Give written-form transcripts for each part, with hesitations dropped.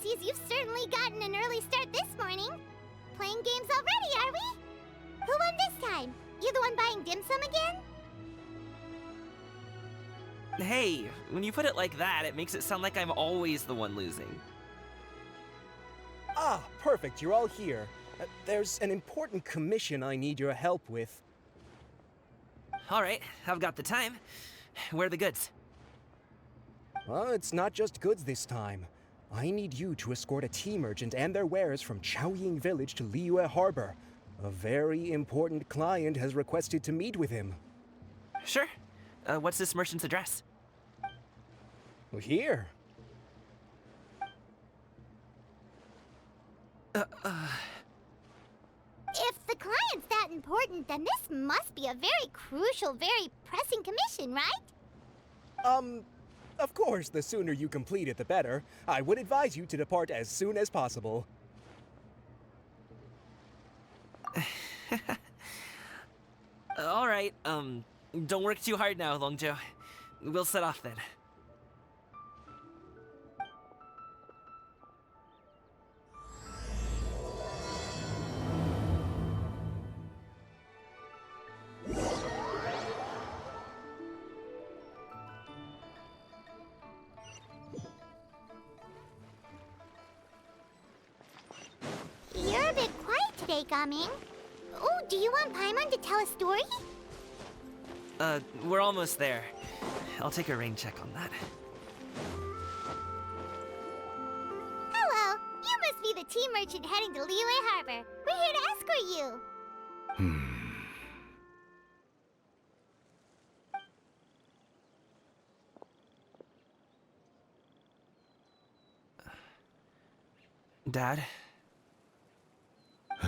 sees you've certainly gotten an early start this morning. Playing games already, are we? Who won this time? You the one buying dim sum again? Hey, when you put it like that, it makes it sound like I'm always the one losing. Ah, perfect, you're all here. There's an important commission I need your help with. Alright, I've got the time. Where are the goods? Well, it's not just goods this time. I need you to escort a tea merchant and their wares from Chaoying Village to Liyue Harbor. A very important client has requested to meet with him. Sure. What's this merchant's address? Here. If the client's that important, then this must be a very crucial, very pressing commission, right? Of course, the sooner you complete it, the better. I would advise you to depart as soon as possible. Alright, don't work too hard now, Longzhou. We'll set off then. You're a bit quiet today, Gaming. Oh, do you want Paimon to tell a story? We're almost there. I'll take a rain check on that. Hello, you must be the tea merchant heading to Liyue Harbor. We're here to escort you. Dad? Oh,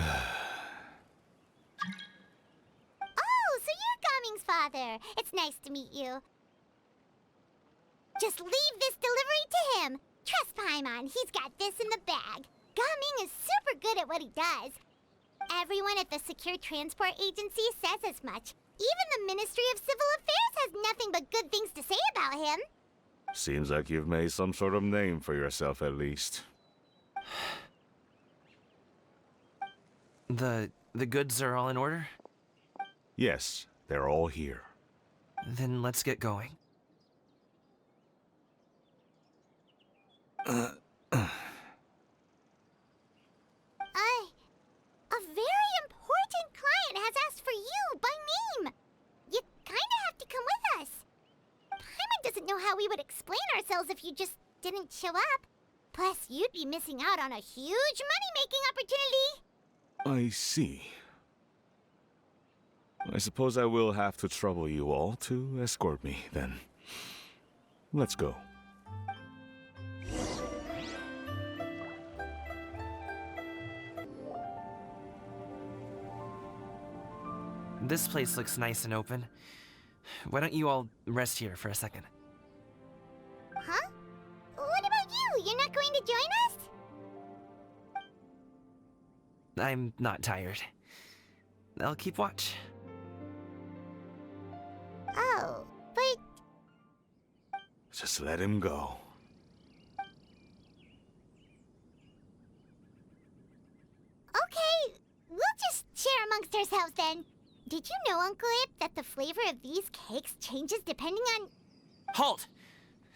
so you're Gaming's father. It's nice to meet you. Just leave this delivery to him. Trust Paimon, he's got this in the bag. Gaming is super good at what he does. Everyone at the Secure Transport Agency says as much. Even the Ministry of Civil Affairs has nothing but good things to say about him. Seems like you've made some sort of name for yourself at least. The goods are all in order? Yes, they're all here. Then let's get going. A very important client has asked for you by name. You kinda have to come with us. Paimon doesn't know how we would explain ourselves if you just didn't show up. Plus, you'd be missing out on a huge money-making opportunity. I see. I suppose I will have to trouble you all to escort me, then. Let's go. This place looks nice and open. Why don't you all rest here for a second? Huh? What about you? You're not going to join us? I'm not tired. I'll keep watch. Oh, but... Just let him go. Okay, we'll just share amongst ourselves then. Did you know, Uncle Ip, that the flavor of these cakes changes depending on... Halt!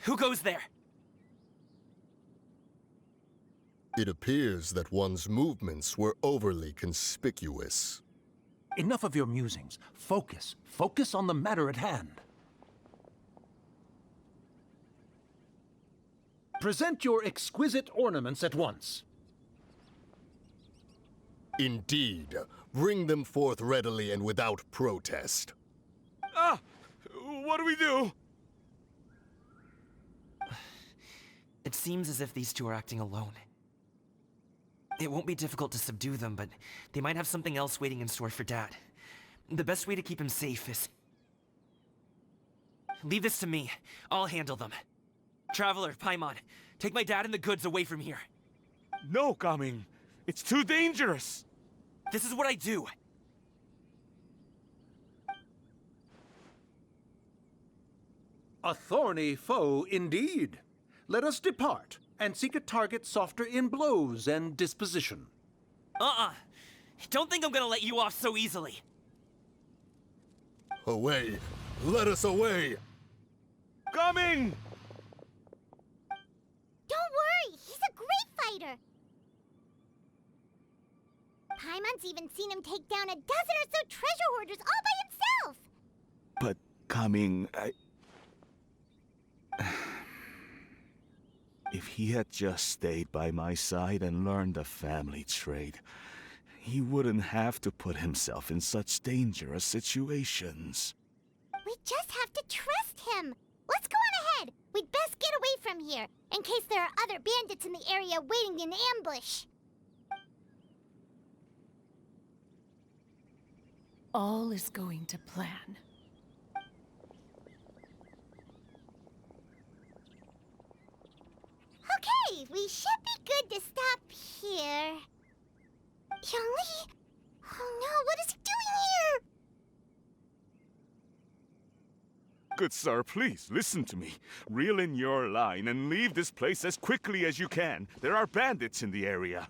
Who goes there? It appears that one's movements were overly conspicuous. Enough of your musings. Focus. Focus on the matter at hand. Present your exquisite ornaments at once. Indeed, bring them forth readily and without protest. Ah! What do we do? It seems as if these two are acting alone. It won't be difficult to subdue them, but they might have something else waiting in store for Dad. The best way to keep him safe is... Leave this to me. I'll handle them. Traveler, Paimon, take my dad and the goods away from here. No, Gaming. It's too dangerous. This is what I do. A thorny foe indeed. Let us depart. and seek a target softer in blows and disposition. Don't think I'm gonna let you off so easily. Away! Let us away! Coming! Don't worry, he's a great fighter. Paimon's even seen him take down a dozen or so treasure hoarders all by himself. But coming, If he had just stayed by my side and learned the family trade, he wouldn't have to put himself in such dangerous situations. We just have to trust him. Let's go on ahead. We'd best get away from here, in case there are other bandits in the area waiting in ambush. All is going to plan. Okay, we should be good to stop here. Yangli? Oh no, what is he doing here? Good sir, please, listen to me. Reel in your line and leave this place as quickly as you can. There are bandits in the area.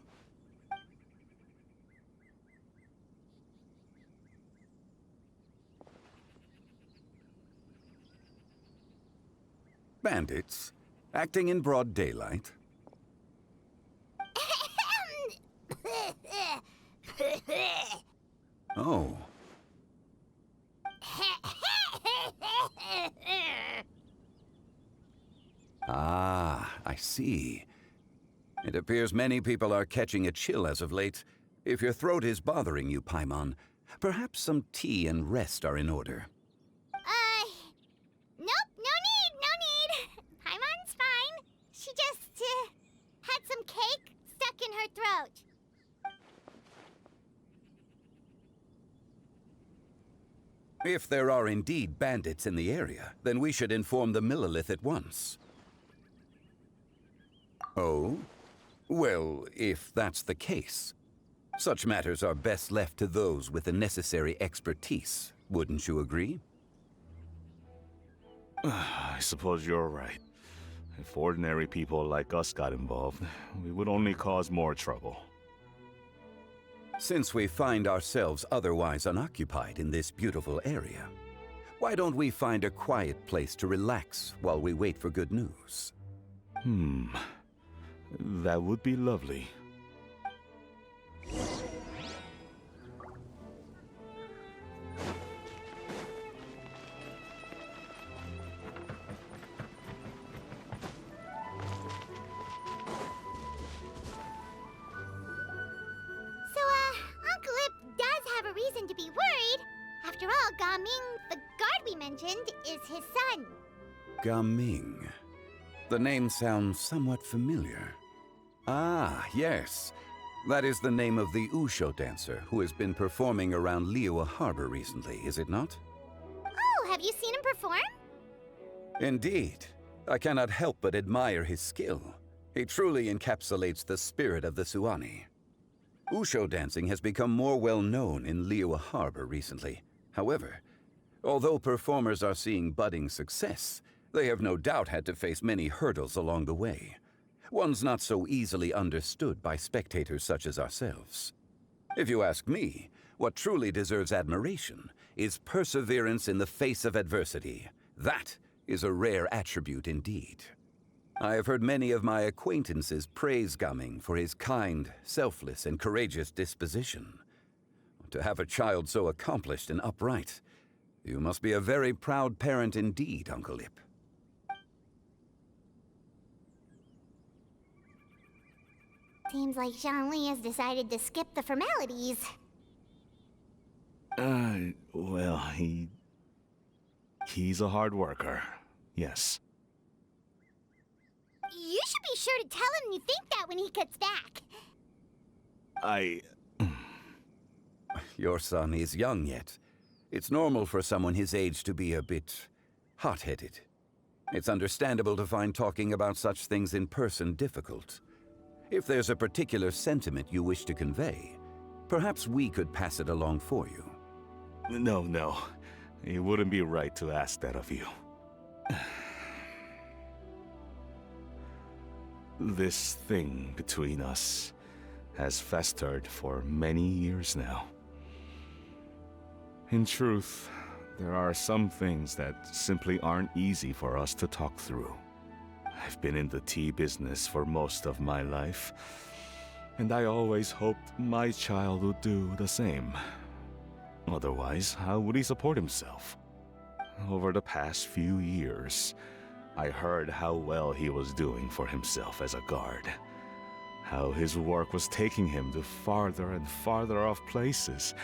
Bandits? Acting in broad daylight? Oh. Ah, I see. It appears many people are catching a chill as of late. If your throat is bothering you, Paimon, perhaps some tea and rest are in order. Nope, no need. Paimon's fine. She just, had some cake stuck in her throat. If there are indeed bandits in the area, then we should inform the Millelith at once. Oh? Well, if that's the case, such matters are best left to those with the necessary expertise, wouldn't you agree? I suppose you're right. If ordinary people like us got involved, we would only cause more trouble. Since we find ourselves otherwise unoccupied in this beautiful area, why don't we find a quiet place to relax while we wait for good news? That would be lovely. Uncle Ip does have a reason to be worried. After all, Gaming, the guard we mentioned, is his son. Gaming. The name sounds somewhat familiar. Ah, yes. That is the name of the Usho dancer who has been performing around Liyue Harbor recently, is it not? Oh, have you seen him perform? Indeed. I cannot help but admire his skill. He truly encapsulates the spirit of the Suani. Usho dancing has become more well known in Liyue Harbor recently. However, although performers are seeing budding success, they have no doubt had to face many hurdles along the way. Ones not so easily understood by spectators such as ourselves. If you ask me, what truly deserves admiration is perseverance in the face of adversity. That is a rare attribute indeed. I have heard many of my acquaintances praise Gaming for his kind, selfless, and courageous disposition. To have a child so accomplished and upright, you must be a very proud parent indeed, Uncle Ip. Seems like Zhangli has decided to skip the formalities. Well, he's a hard worker. Yes. You should be sure to tell him you think that when he gets back. Your son is young yet. It's normal for someone his age to be a bit hot-headed. It's understandable to find talking about such things in person difficult. If there's a particular sentiment you wish to convey, perhaps we could pass it along for you. No. It wouldn't be right to ask that of you. This thing between us has festered for many years now. In truth, there are some things that simply aren't easy for us to talk through. I've been in the tea business for most of my life, and I always hoped my child would do the same. Otherwise, how would he support himself? Over the past few years, I heard how well he was doing for himself as a guard. How his work was taking him to farther and farther off places.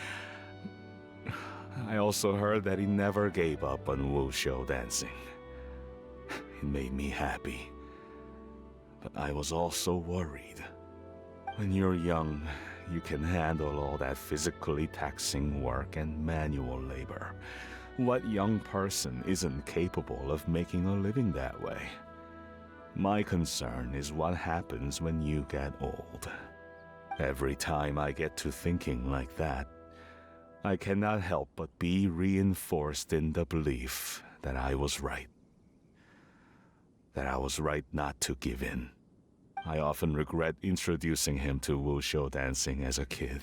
I also heard that he never gave up on wushou dancing. It made me happy. But I was also worried. When you're young, you can handle all that physically taxing work and manual labor. What young person isn't capable of making a living that way? My concern is what happens when you get old. Every time I get to thinking like that, I cannot help but be reinforced in the belief that I was right. That I was right not to give in. I often regret introducing him to wushou dancing as a kid.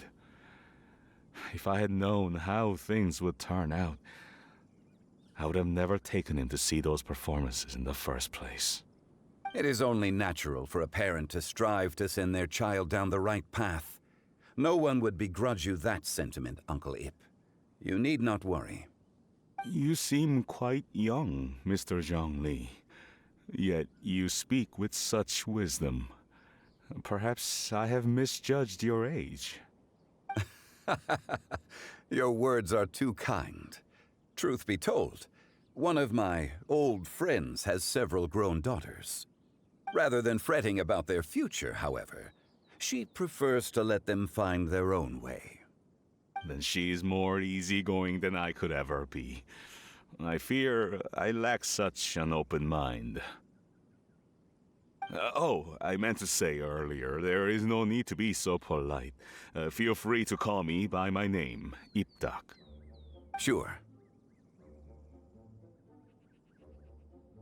If I had known how things would turn out, I would have never taken him to see those performances in the first place. It is only natural for a parent to strive to send their child down the right path. No one would begrudge you that sentiment, Uncle Ip. You need not worry. You seem quite young, Mr. Zhongli. Yet you speak with such wisdom. Perhaps I have misjudged your age. Your words are too kind. Truth be told, one of my old friends has several grown daughters. Rather than fretting about their future, however, she prefers to let them find their own way. Then she's more easygoing than I could ever be. I fear I lack such an open mind. I meant to say earlier, there is no need to be so polite. Feel free to call me by my name, Ipdak. Sure.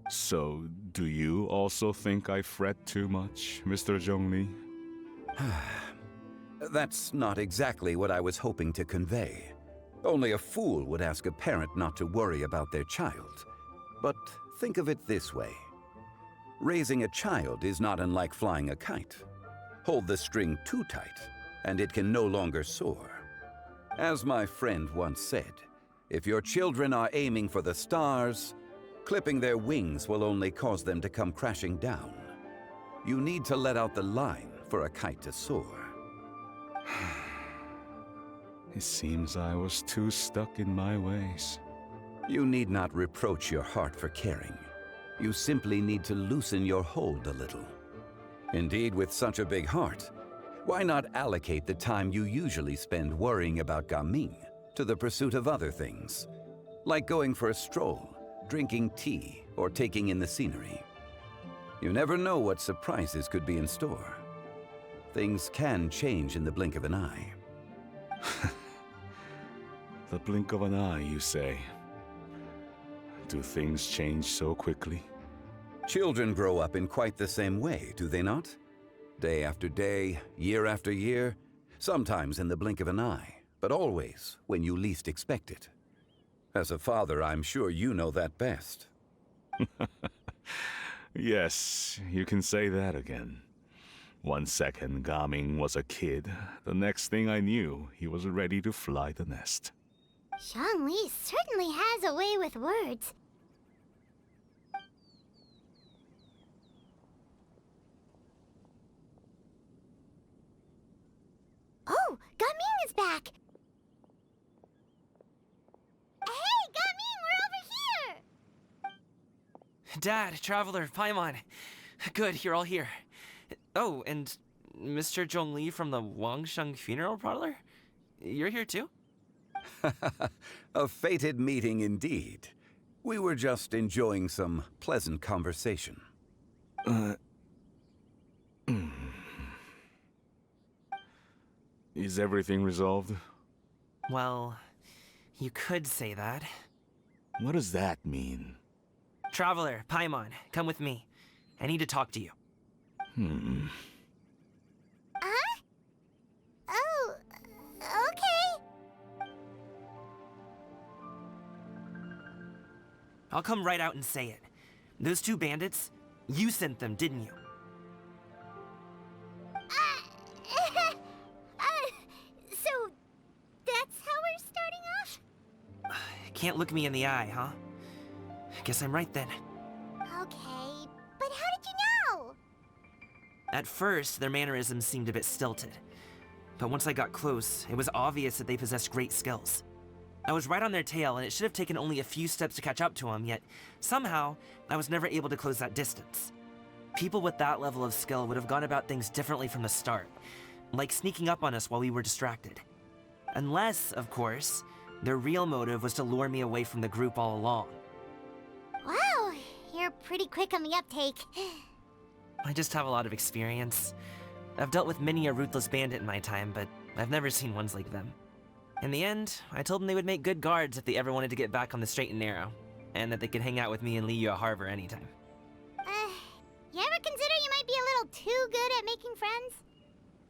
So, do you also think I fret too much, Mr. Zhongli? That's not exactly what I was hoping to convey. Only a fool would ask a parent not to worry about their child. But think of it this way. Raising a child is not unlike flying a kite. Hold the string too tight, and it can no longer soar. As my friend once said, if your children are aiming for the stars, clipping their wings will only cause them to come crashing down. You need to let out the line for a kite to soar. It seems I was too stuck in my ways. You need not reproach your heart for caring. You simply need to loosen your hold a little. Indeed, with such a big heart, why not allocate the time you usually spend worrying about Gaming to the pursuit of other things, like going for a stroll, drinking tea, or taking in the scenery? You never know what surprises could be in store. Things can change in the blink of an eye. The blink of an eye, you say? Do things change so quickly? Children grow up in quite the same way, do they not? Day after day, year after year, sometimes in the blink of an eye, but always when you least expect it. As a father, I'm sure you know that best. Yes, you can say that again. 1 second, Gaming was a kid. The next thing I knew, he was ready to fly the nest. Zhongli certainly has a way with words. Oh, Gaming is back! Hey, Gaming, we're over here! Dad, Traveler, Paimon. Good, you're all here. Oh, and Mr. Zhongli from the Wangsheng Funeral Parlor? You're here too? A fated meeting indeed. We were just enjoying some pleasant conversation. Is everything resolved? Well, you could say that. What does that mean? Traveler, Paimon, come with me. I need to talk to you. Huh? Oh, okay. I'll come right out and say it. Those two bandits, you sent them, didn't you? So that's how we're starting off? Can't look me in the eye, huh? Guess I'm right then. Okay, but how did you know? At first, their mannerisms seemed a bit stilted. But once I got close, it was obvious that they possessed great skills. I was right on their tail, and it should have taken only a few steps to catch up to them, yet somehow, I was never able to close that distance. People with that level of skill would have gone about things differently from the start, like sneaking up on us while we were distracted. Unless, of course, their real motive was to lure me away from the group all along. Wow, you're pretty quick on the uptake. I just have a lot of experience. I've dealt with many a ruthless bandit in my time, but I've never seen ones like them. In the end, I told them they would make good guards if they ever wanted to get back on the straight and narrow, and that they could hang out with me in Liyue Harbor anytime. You ever consider you might be a little too good at making friends?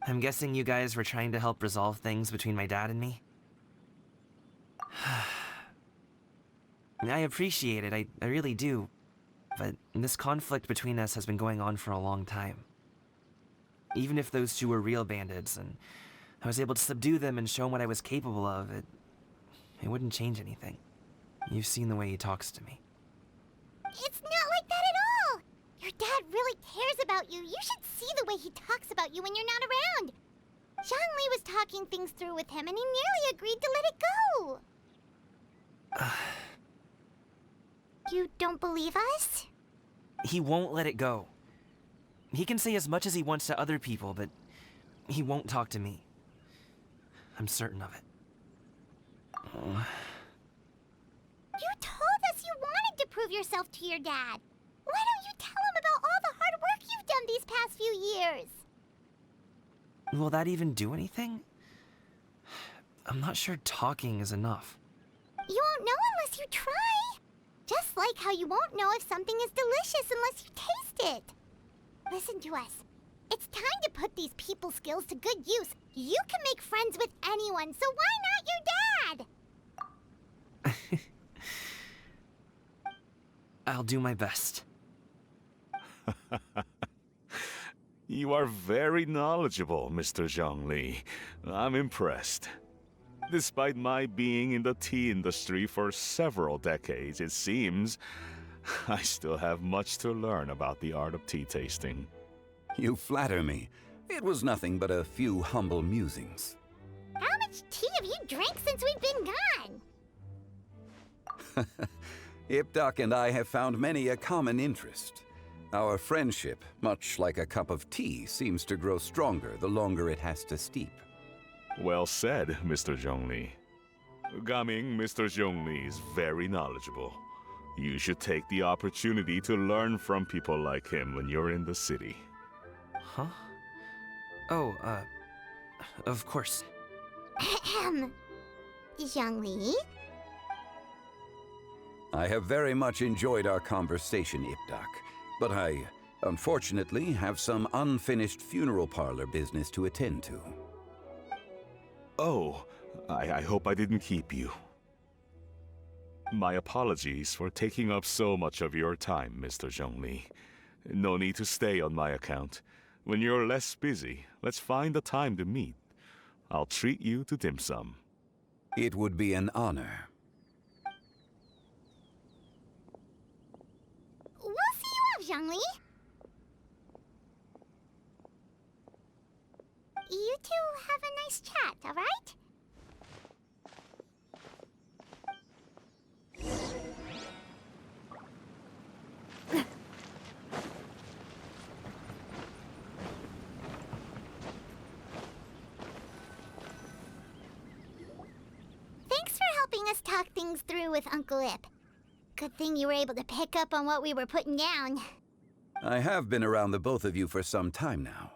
I'm guessing you guys were trying to help resolve things between my dad and me? I appreciate it, I really do. But this conflict between us has been going on for a long time. Even if those two were real bandits, and I was able to subdue them and show them what I was capable of, it wouldn't change anything. You've seen the way he talks to me. It's not like that at all! Your dad really cares about you. You should see the way he talks about you when you're not around. Zhongli was talking things through with him, and he nearly agreed to let it go. You don't believe us? He won't let it go. He can say as much as he wants to other people, but he won't talk to me. I'm certain of it. You told us you wanted to prove yourself to your dad. Why don't you tell him about all the hard work you've done these past few years? Will that even do anything? I'm not sure talking is enough. You won't know unless you try. Just like how you won't know if something is delicious unless you taste it. Listen to us. It's time to put these people skills to good use. You can make friends with anyone, so why not your dad? I'll do my best. You are very knowledgeable, Mr. Zhongli. I'm impressed. Despite my being in the tea industry for several decades, it seems I still have much to learn about the art of tea tasting. You flatter me. It was nothing but a few humble musings. How much tea have you drank since we've been gone? Ipdak and I have found many a common interest. Our friendship, much like a cup of tea, seems to grow stronger the longer it has to steep. Well said, Mr. Zhongli. Gaming, Mr. Zhongli is very knowledgeable. You should take the opportunity to learn from people like him when you're in the city. Huh? Oh, of course. Ahem. Zhongli? I have very much enjoyed our conversation, Ipdak, but I, unfortunately, have some unfinished funeral parlor business to attend to. Oh, I hope I didn't keep you. My apologies for taking up so much of your time, Mr. Zhongli. No need to stay on my account. When you're less busy, let's find a time to meet. I'll treat you to dim sum. It would be an honor. We'll see you off, Zhongli. You two have a nice chat, all right? Thanks for helping us talk things through with Uncle Ip. Good thing you were able to pick up on what we were putting down. I have been around the both of you for some time now.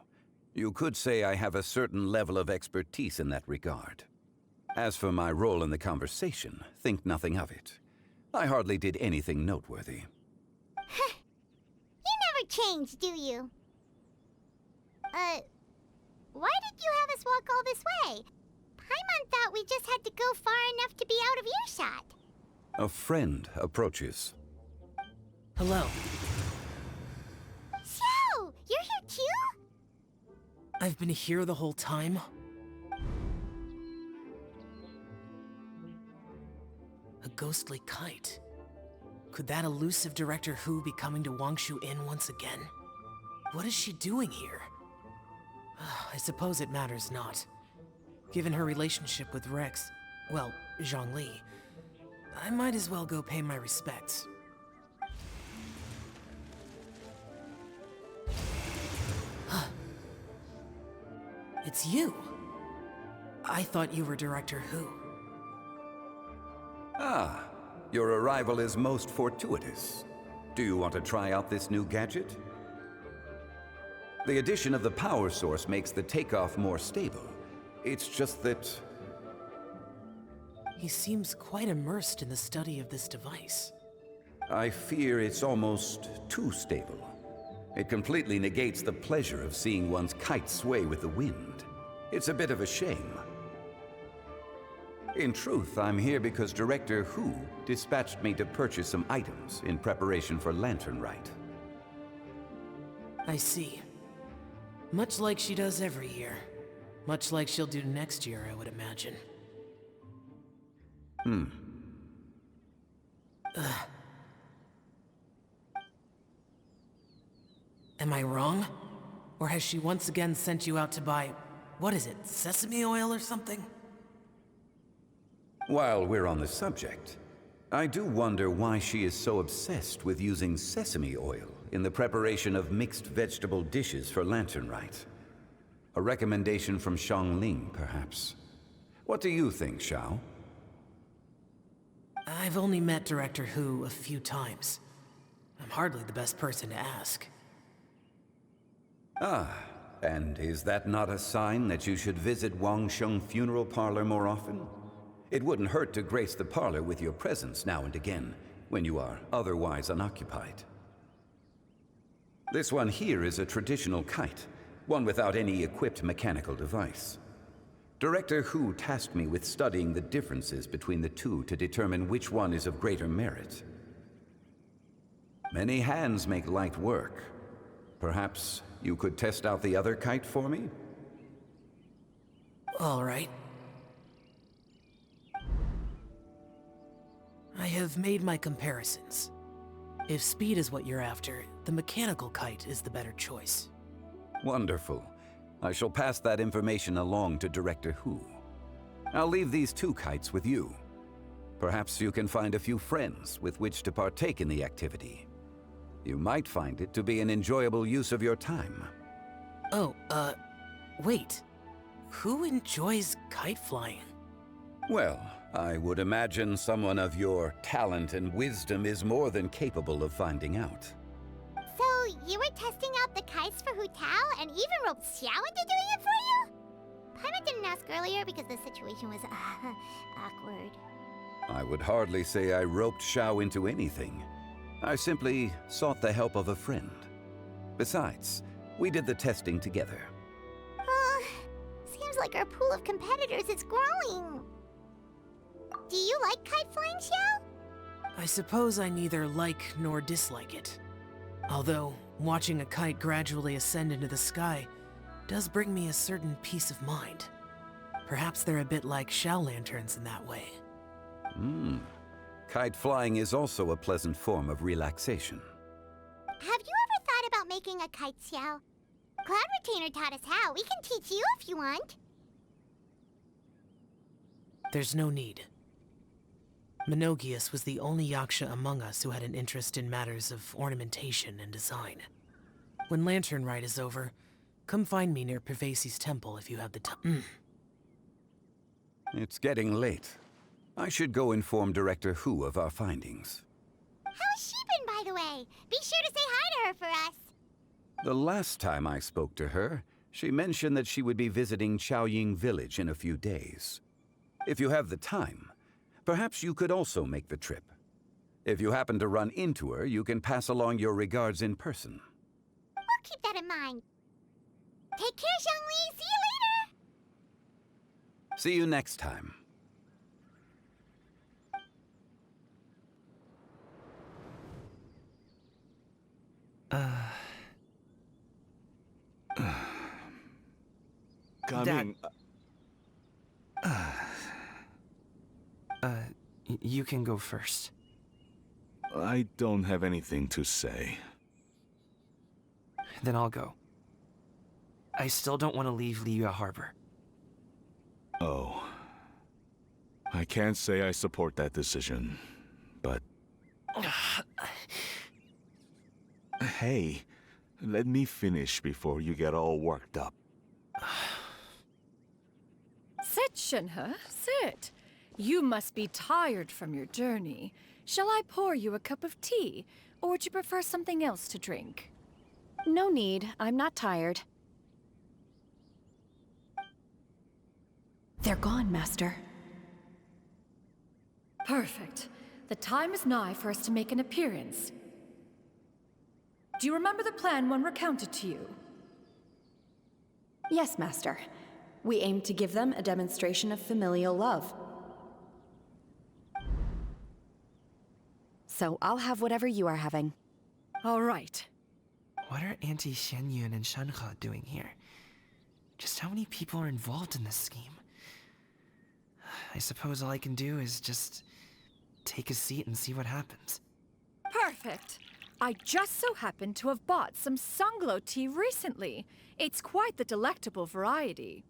You could say I have a certain level of expertise in that regard. As for my role in the conversation, think nothing of it. I hardly did anything noteworthy. You never change, do you? Why did you have us walk all this way? Paimon thought we just had to go far enough to be out of earshot. A friend approaches. Hello. Xiao, you're here too? I've been here the whole time? A ghostly kite. Could that elusive Director Hu be coming to Wangshu Inn once again? What is she doing here? I suppose it matters not. Given her relationship with Rex, well, Zhongli, I might as well go pay my respects. It's you! I thought you were Director Hu. Ah, your arrival is most fortuitous. Do you want to try out this new gadget? The addition of the power source makes the takeoff more stable. It's just that... He seems quite immersed in the study of this device. I fear it's almost too stable. It completely negates the pleasure of seeing one's kite sway with the wind. It's a bit of a shame. In truth, I'm here because Director Hu dispatched me to purchase some items in preparation for Lantern Rite. I see. Much like she does every year. Much like she'll do next year, I would imagine. Am I wrong? Or has she once again sent you out to buy, what is it, sesame oil or something? While we're on the subject, I do wonder why she is so obsessed with using sesame oil in the preparation of mixed vegetable dishes for Lantern Rite. A recommendation from Xiangling, perhaps. What do you think, Xiao? I've only met Director Hu a few times. I'm hardly the best person to ask. Ah, and is that not a sign that you should visit Wangsheng Funeral Parlor more often? It wouldn't hurt to grace the parlor with your presence now and again, when you are otherwise unoccupied. This one here is a traditional kite, one without any equipped mechanical device. Director Hu tasked me with studying the differences between the two to determine which one is of greater merit. Many hands make light work. Perhaps you could test out the other kite for me? All right. I have made my comparisons. If speed is what you're after, the mechanical kite is the better choice. Wonderful. I shall pass that information along to Director Hu. I'll leave these two kites with you. Perhaps you can find a few friends with which to partake in the activity. You might find it to be an enjoyable use of your time. Oh, wait. Who enjoys kite flying? Well, I would imagine someone of your talent and wisdom is more than capable of finding out. So, you were testing out the kites for Hu Tao and even roped Xiao into doing it for you? Paimon didn't ask earlier because the situation was, awkward. I would hardly say I roped Xiao into anything. I simply sought the help of a friend. Besides, we did the testing together. Seems like our pool of competitors is growing. Do you like kite flying, Xiao? I suppose I neither like nor dislike it. Although, watching a kite gradually ascend into the sky does bring me a certain peace of mind. Perhaps they're a bit like Xiao lanterns in that way. Kite flying is also a pleasant form of relaxation. Have you ever thought about making a kite, Xiao? Cloud Retainer taught us how. We can teach you if you want. There's no need. Menogius was the only Yaksha among us who had an interest in matters of ornamentation and design. When Lantern Rite is over, come find me near Pervasi's temple if you have the time. It's getting late. I should go inform Director Hu of our findings. How's she been, by the way? Be sure to say hi to her for us. The last time I spoke to her, she mentioned that she would be visiting Chaoying Village in a few days. If you have the time, perhaps you could also make the trip. If you happen to run into her, you can pass along your regards in person. We'll keep that in mind. Take care, Zhongli. See you later. See you next time. Coming. You can go first. I don't have anything to say. Then I'll go. I still don't want to leave Liyue Harbor. Oh. I can't say I support that decision, but... Hey, let me finish before you get all worked up. Sit, Shenhe, sit. You must be tired from your journey. Shall I pour you a cup of tea, or would you prefer something else to drink? No need. I'm not tired. They're gone, Master. Perfect. The time is nigh for us to make an appearance. Do you remember the plan one recounted to you? Yes, Master. We aim to give them a demonstration of familial love. So I'll have whatever you are having. All right. What are Auntie Xianyun and Shenhe doing here? Just how many people are involved in this scheme? I suppose all I can do is just take a seat and see what happens. Perfect. I just so happen to have bought some Sunglow tea recently. It's quite the delectable variety.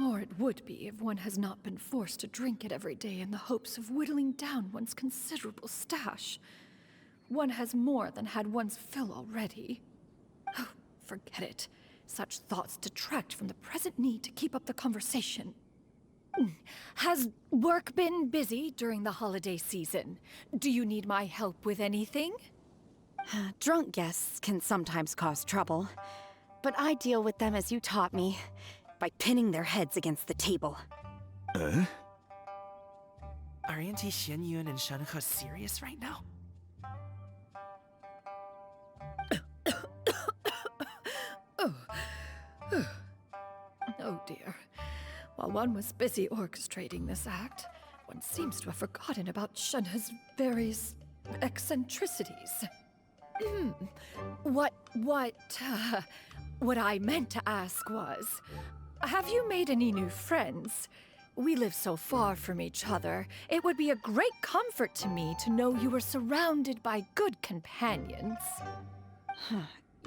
Or it would be if one has not been forced to drink it every day in the hopes of whittling down one's considerable stash. One has more than had one's fill already. Oh, forget it. Such thoughts detract from the present need to keep up the conversation. Has work been busy during the holiday season? Do you need my help with anything? Drunk guests can sometimes cause trouble, but I deal with them as you taught me, by pinning their heads against the table. Are Auntie Xianyun and Shenhe serious right now? Oh dear. While one was busy orchestrating this act, one seems to have forgotten about Shenhe's various eccentricities. What I meant to ask was, have you made any new friends? We live so far from each other. It would be a great comfort to me to know you were surrounded by good companions.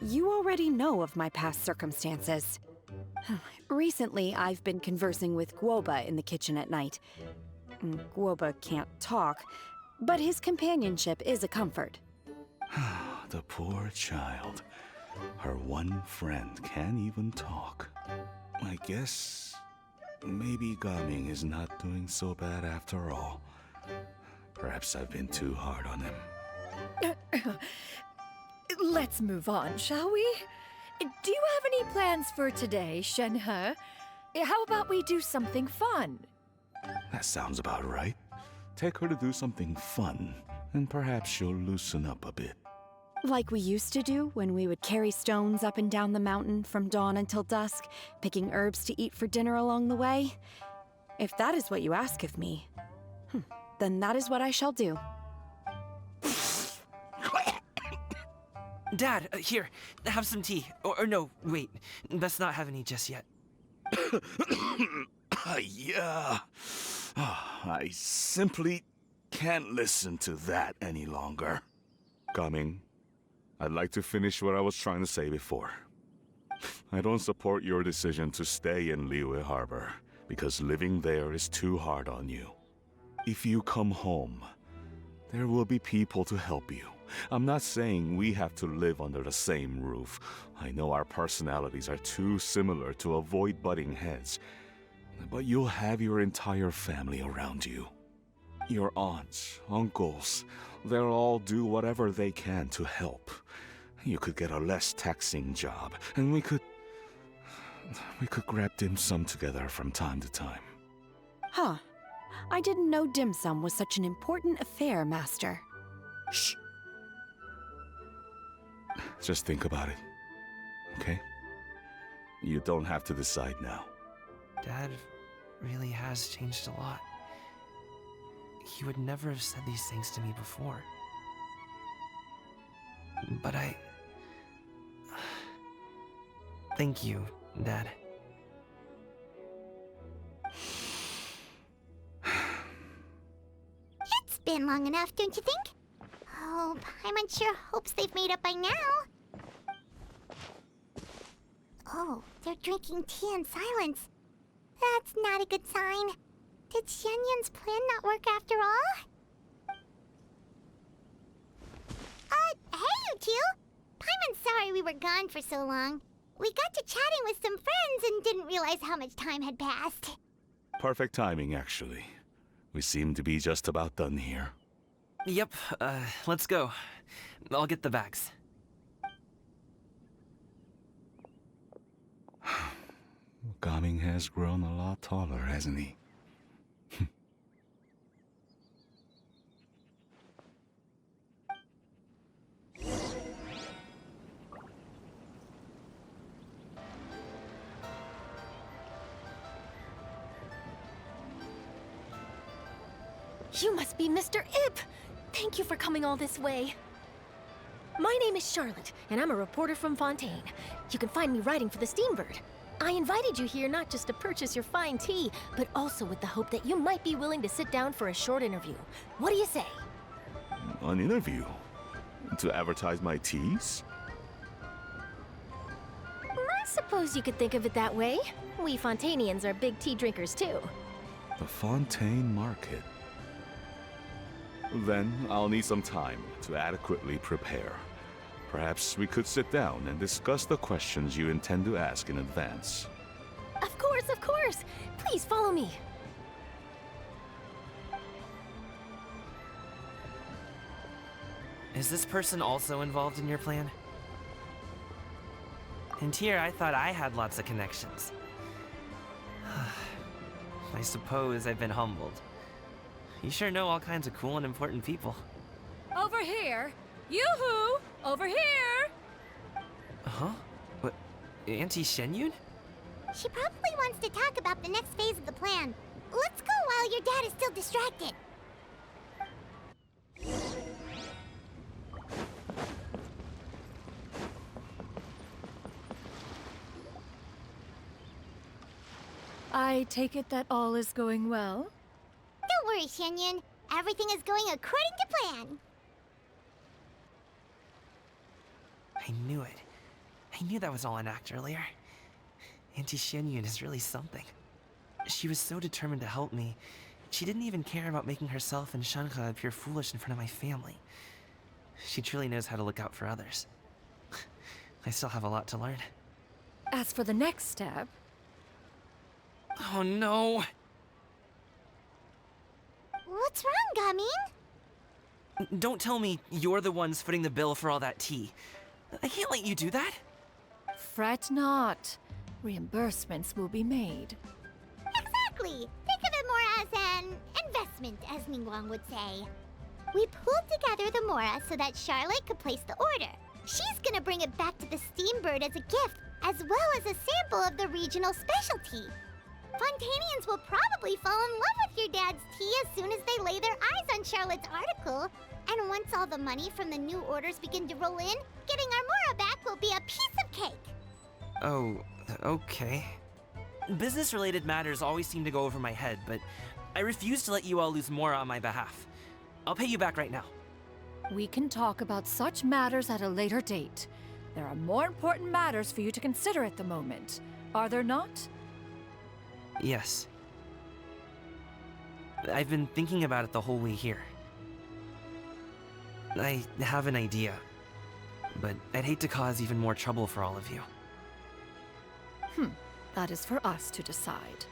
You already know of my past circumstances. Recently, I've been conversing with Guoba in the kitchen at night. Guoba can't talk, but his companionship is a comfort. The poor child. Her one friend can't even talk. I guess maybe Gaming is not doing so bad after all. Perhaps I've been too hard on him. Let's move on, shall we? Do you have any plans for today, Shenhe? How about we do something fun? That sounds about right. Take her to do something fun, and perhaps she'll loosen up a bit. Like we used to do when we would carry stones up and down the mountain from dawn until dusk, picking herbs to eat for dinner along the way. If that is what you ask of me, then that is what I shall do. Dad, here, have some tea. Or no, wait, let's not have any just yet. Yeah. I simply can't listen to that any longer. Coming. I'd like to finish what I was trying to say before. I don't support your decision to stay in Liyue Harbor, because living there is too hard on you. If you come home, there will be people to help you. I'm not saying we have to live under the same roof. I know our personalities are too similar to avoid butting heads. But you'll have your entire family around you. Your aunts, uncles, they'll all do whatever they can to help. You could get a less taxing job, and we could grab dim sum together from time to time. Huh. I didn't know dim sum was such an important affair, Master. Shh. Just think about it, okay? You don't have to decide now. Dad really has changed a lot. He would never have said these things to me before. But thank you, Dad. It's been long enough, don't you think? Oh, Paimon sure hopes they've made up by now. Oh, they're drinking tea in silence. That's not a good sign. Did Xianyun's plan not work after all? Hey you two! Paimon's sorry we were gone for so long. We got to chatting with some friends and didn't realize how much time had passed. Perfect timing, actually. We seem to be just about done here. Yep, let's go. I'll get the bags. Gaming has grown a lot taller, hasn't he? You must be Mr. Ip! Thank you for coming all this way. My name is Charlotte, and I'm a reporter from Fontaine. You can find me writing for the Steambird. I invited you here not just to purchase your fine tea, but also with the hope that you might be willing to sit down for a short interview. What do you say? An interview? To advertise my teas? I suppose you could think of it that way. We Fontainians are big tea drinkers too. The Fontaine Market. Then I'll need some time to adequately prepare. Perhaps we could sit down and discuss the questions you intend to ask in advance. Of course, of course! Please follow me. Is this person also involved in your plan? And here I thought I had lots of connections. I suppose I've been humbled. You sure know all kinds of cool and important people. Over here! Yoo-hoo! Over here! Huh? What? Auntie Shenyun? She probably wants to talk about the next phase of the plan. Let's go while your dad is still distracted. I take it that all is going well? Don't worry, Shenyun. Everything is going according to plan. I knew it. I knew that was all an act earlier. Auntie Shenyun is really something. She was so determined to help me. She didn't even care about making herself and Shanha appear foolish in front of my family. She truly knows how to look out for others. I still have a lot to learn. As for the next step... Oh no! What's wrong, Gaming? Don't tell me you're the ones footing the bill for all that tea. I can't let you do that. Fret not. Reimbursements will be made. Exactly! Think of it more as an investment, as Ningguang would say. We pooled together the Mora so that Charlotte could place the order. She's gonna bring it back to the Steambird as a gift, as well as a sample of the regional specialty. Fontainians will probably fall in love with your dad's tea as soon as they lay their eyes on Charlotte's article. And once all the money from the new orders begin to roll in, getting our Mora back will be a piece of cake. Oh, okay. Business-related matters always seem to go over my head, but I refuse to let you all lose more on my behalf. I'll pay you back right now. We can talk about such matters at a later date. There are more important matters for you to consider at the moment, are there not? Yes. I've been thinking about it the whole way here. I have an idea, but I'd hate to cause even more trouble for all of you. That is for us to decide.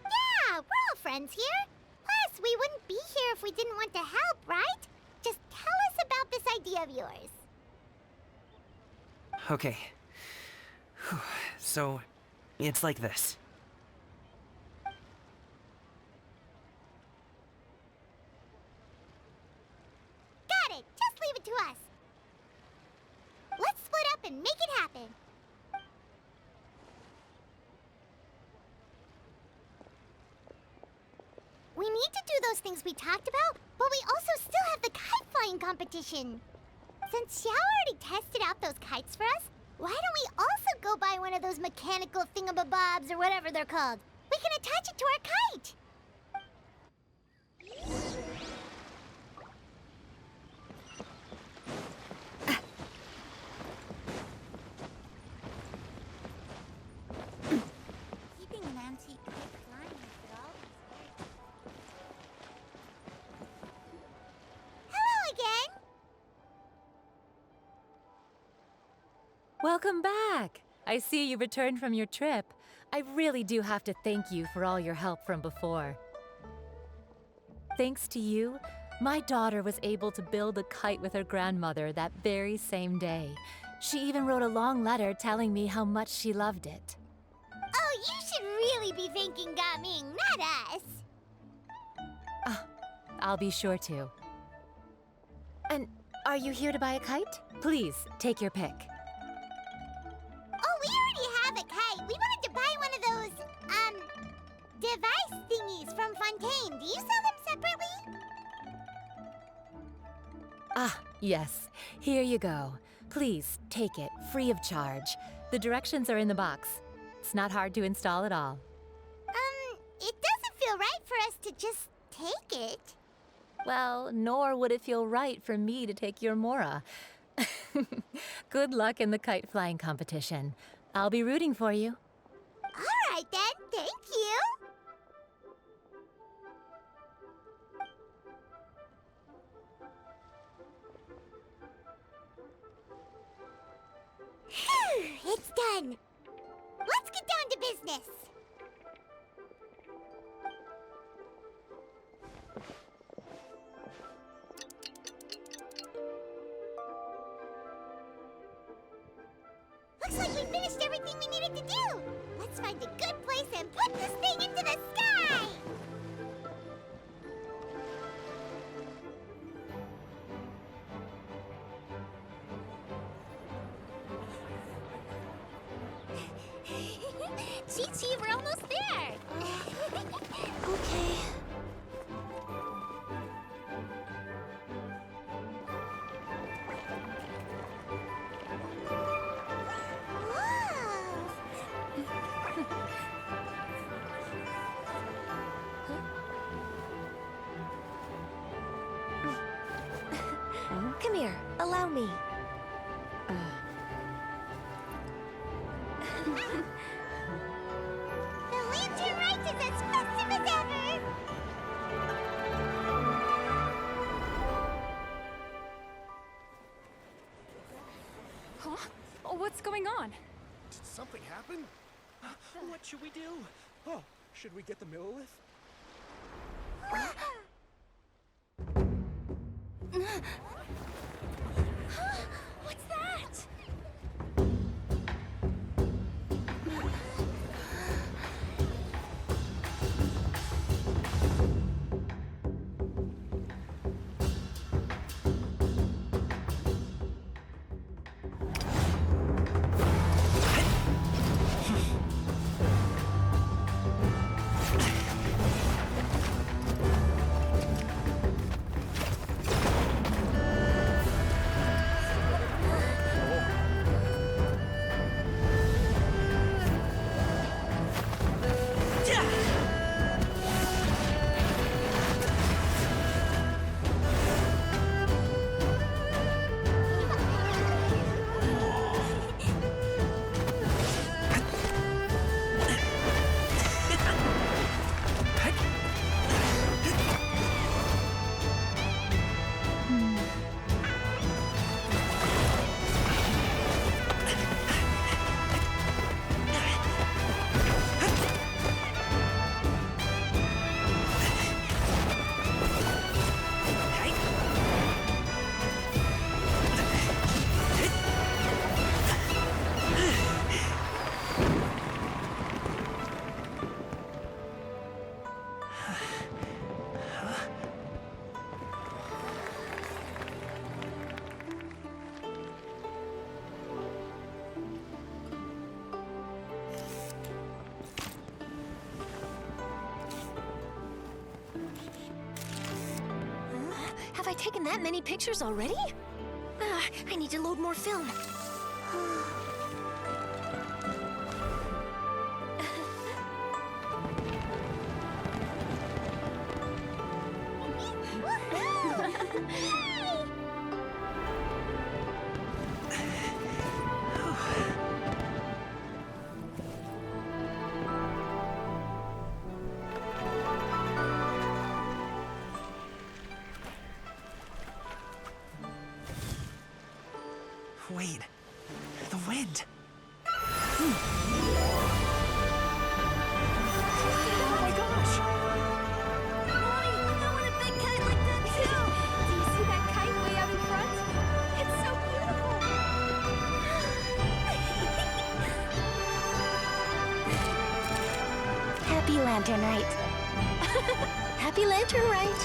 Yeah, we're all friends here. Plus, we wouldn't be here if we didn't want to help, right? Just tell us about this idea of yours. Okay. So, it's like this. Got it! Just leave it to us. Let's split up and make it happen. We need to do those things we talked about, but we also still have the kite flying competition. Since Xiao already tested out those kites for us, why don't we also go buy one of those mechanical thingamabobs or whatever they're called? We can attach it to our kite. Keeping an antique kite flying after all these years. Hello again. Welcome back! I see you returned from your trip. I really do have to thank you for all your help from before. Thanks to you, my daughter was able to build a kite with her grandmother that very same day. She even wrote a long letter telling me how much she loved it. Oh, you should really be thanking Gaming, not us. I'll be sure to. And are you here to buy a kite? Please, take your pick. Oh, we already have a kite. We wanted to buy one of those, device thingies from Fontaine. Do you sell them separately? Ah, yes. Here you go. Please, take it, free of charge. The directions are in the box. It's not hard to install at all. It doesn't feel right for us to just take it. Well, nor would it feel right for me to take your Mora. Good luck in the kite flying competition. I'll be rooting for you. All right, then. Thank you. Phew, it's done. Let's get down to business. Looks like we finished everything we needed to do. Let's find a good place and put this thing into the sky. Chi-Chi, we're almost there. Okay. Come here, allow me. The lantern Rite is as festive as ever. Huh? Oh, what's going on? Did something happen? What should we do? Oh, should we get the Millilith? What's that? taken that many pictures already? I need to load more film. Wait, the wind. Oh my gosh! Mommy, I want a big kite like that too! Do you see that kite way out in front? It's so beautiful! Happy Lantern Rite. Happy Lantern Rite.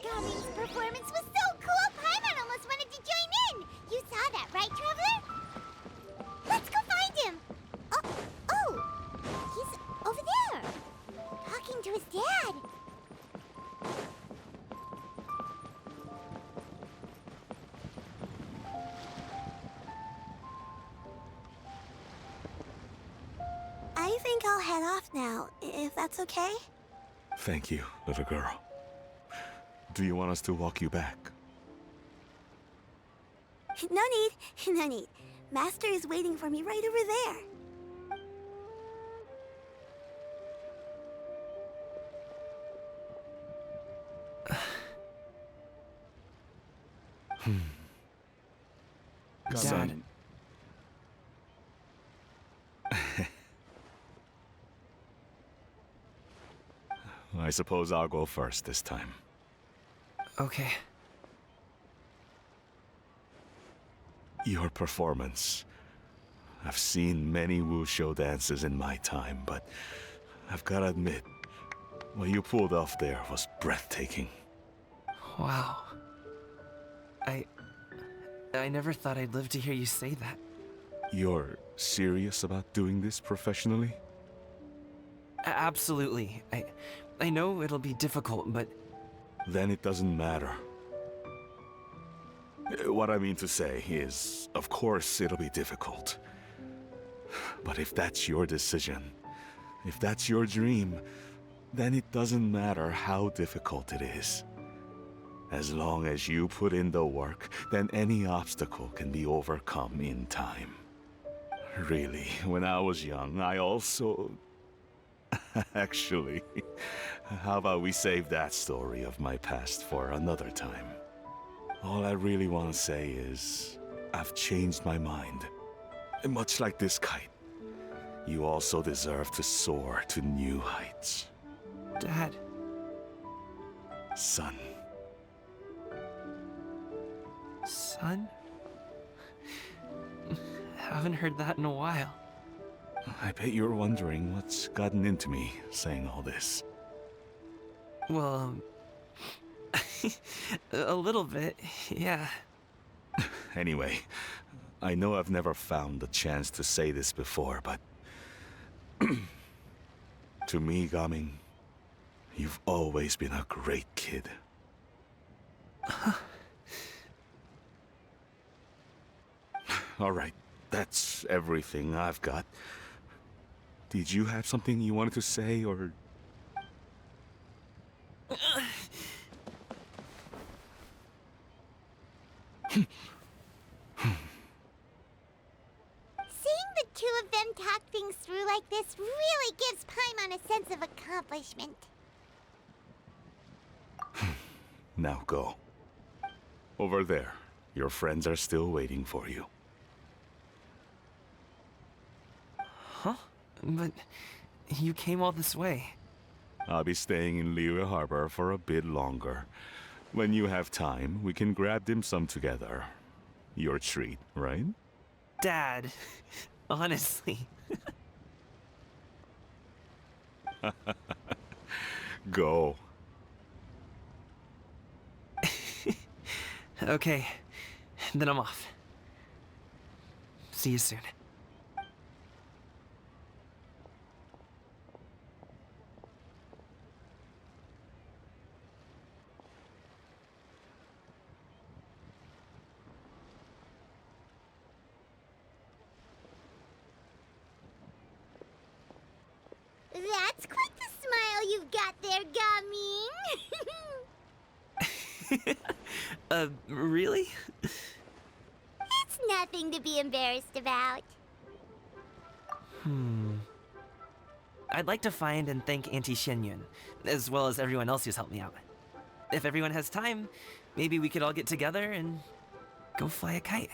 Gaming's performance was so cool, Paimon almost wanted to join in! You saw that, right, Traveler? Let's go find him! Oh! He's over there! Talking to his dad! I think I'll head off now, if that's okay? Thank you, little girl. Do you want us to walk you back? No need, no need. Master is waiting for me right over there. Dad. I suppose I'll go first this time. Okay. Your performance. I've seen many wushou dances in my time, but I've gotta admit, what you pulled off there was breathtaking. Wow. I never thought I'd live to hear you say that. You're serious about doing this professionally? Absolutely. I know it'll be difficult, but... Then it doesn't matter. What I mean to say is, of course it'll be difficult. But if that's your decision, if that's your dream, then it doesn't matter how difficult it is. As long as you put in the work, then any obstacle can be overcome in time. Really, when I was young, I also... Actually, how about we save that story of my past for another time? All I really want to say is, I've changed my mind. And much like this kite, you also deserve to soar to new heights. Dad. Son. Son? Haven't heard that in a while. I bet you're wondering what's gotten into me saying all this. Well, a little bit, yeah. Anyway, I know I've never found the chance to say this before, but... to me, Gaming, you've always been a great kid. Alright, that's everything I've got. Did you have something you wanted to say, or... Seeing the two of them talk things through like this really gives Paimon a sense of accomplishment. Now go. Over there. Your friends are still waiting for you. Huh? But you came all this way. I'll be staying in Liyue Harbor for a bit longer. When you have time, we can grab dim sum together. Your treat, right? Dad, honestly. Go. Okay, then I'm off. See you soon. That's quite the smile you've got there, Gaming. Really? It's nothing to be embarrassed about. I'd like to find and thank Auntie Xianyun, as well as everyone else who's helped me out. If everyone has time, maybe we could all get together and go fly a kite.